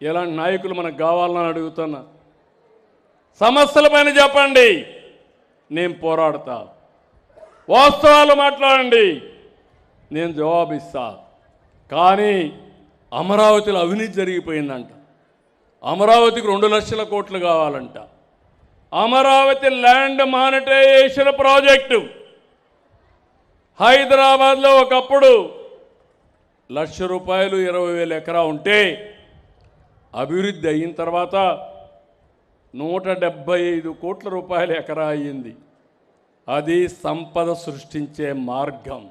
ఎలాంటి నాయకులు మనకు కావాలని అడుగుతున్నా. సమస్యలపైన చెప్పండి, నేను పోరాడతా. వాస్తవాలు మాట్లాడండి, నేను జవాబిస్తా. కానీ అమరావతిలో అవినీతి జరిగిపోయిందంట. అమరావతికి 2 లక్షల కోట్లు కావాలంట. అమరావతి ల్యాండ్ మానిటైజేషన్ ప్రాజెక్టు హైదరాబాద్లో ఒకప్పుడు ₹1,00,000 20,000 ఎకరా ఉంటే అభివృద్ధి అయిన తర్వాత 175 కోట్ల రూపాయల ఎకరా అయ్యింది. అది సంపద సృష్టించే మార్గం.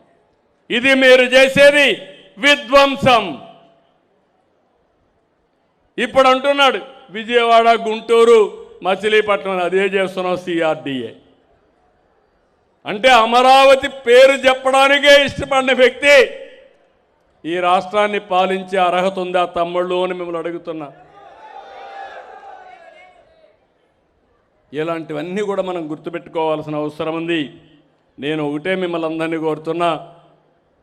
ఇది మీరు చేసేది విధ్వంసం. ఇప్పుడు అంటున్నాడు విజయవాడ, గుంటూరు, మచిలీపట్నం అదే చేస్తున్నాం CRDA అంటే అమరావతి పేరు చెప్పడానికే ఇష్టపడిన వ్యక్తి ఈ రాష్ట్రాన్ని పాలించే అర్హత ఉందా తమ్ముళ్ళు అని మిమ్మల్ని అడుగుతున్నా. ఇలాంటివన్నీ కూడా మనం గుర్తుపెట్టుకోవాల్సిన అవసరం ఉంది. నేను ఒకటే మిమ్మల్ని అందరినీ కోరుతున్నా,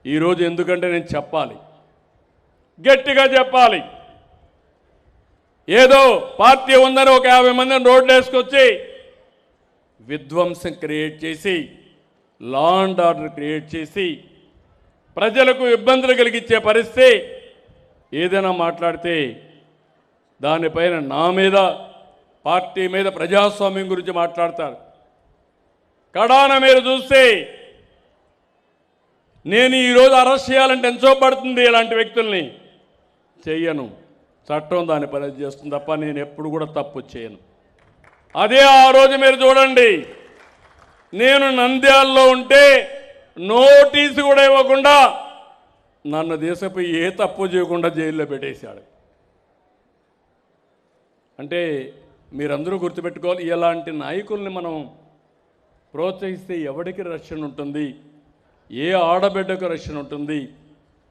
ఈరోజు ఎందుకంటే నేను చెప్పాలి, గట్టిగా చెప్పాలి. ఏదో పార్టీ ఉందని ఒక 50 మందిని రోడ్లు వేసుకొచ్చి విధ్వంసం క్రియేట్ చేసి, లా అండ్ ఆర్డర్ క్రియేట్ చేసి, ప్రజలకు ఇబ్బందులు కలిగించే పరిస్థితి ఏదైనా మాట్లాడితే దానిపైన నా మీద, పార్టీ మీద, ప్రజాస్వామ్యం గురించి మాట్లాడతారు. కడాన మీరు చూస్తే నేను ఈరోజు అరెస్ట్ చేయాలంటే ఎంతో పడుతుంది. ఇలాంటి వ్యక్తుల్ని చెయ్యను, చట్టం దాని పని చేస్తుంది తప్ప నేను ఎప్పుడు కూడా తప్పు చేయను. అదే ఆ రోజు మీరు చూడండి, నేను నంద్యాలలో ఉంటే నోటీసు కూడా ఇవ్వకుండా నన్ను తీసుకుపోయి ఏ తప్పు చేయకుండా జైల్లో పెట్టేశాడు. అంటే మీరందరూ గుర్తుపెట్టుకోవాలి, ఇలాంటి నాయకుల్ని మనం ప్రోత్సహిస్తే ఎవరికి రక్షణ ఉంటుంది, ఏ ఆడబిడ్డకు రక్షణ ఉంటుంది,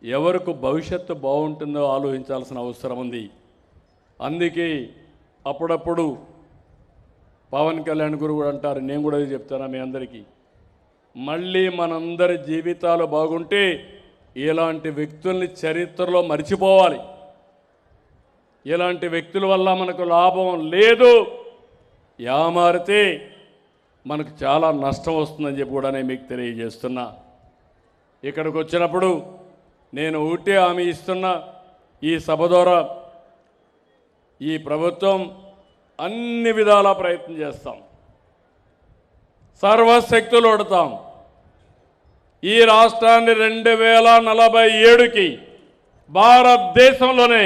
ఎవరికి భవిష్యత్తు బాగుంటుందో ఆలోచించాల్సిన అవసరం ఉంది. అందుకే అప్పుడప్పుడు పవన్ కళ్యాణ్ గురు కూడా అంటారు, నేను కూడా అది చెప్తాను మీ అందరికీ, మళ్ళీ మనందరి జీవితాలు బాగుంటే ఇలాంటి వ్యక్తుల్ని చరిత్రలో మర్చిపోవాలి. ఇలాంటి వ్యక్తుల వల్ల మనకు లాభం లేదు, యామారితే మనకు చాలా నష్టం వస్తుందని చెప్పి కూడా నేను మీకు తెలియజేస్తున్నా. ఇక్కడికి వచ్చినప్పుడు నేను ఒకటే హామీ ఇస్తున్నా, ఈ సభ ద్వారా ఈ ప్రభుత్వం అన్ని విధాల ప్రయత్నం చేస్తాం, సర్వశక్తులు ఒడతాం. ఈ రాష్ట్రాన్ని 2047కి భారతదేశంలోనే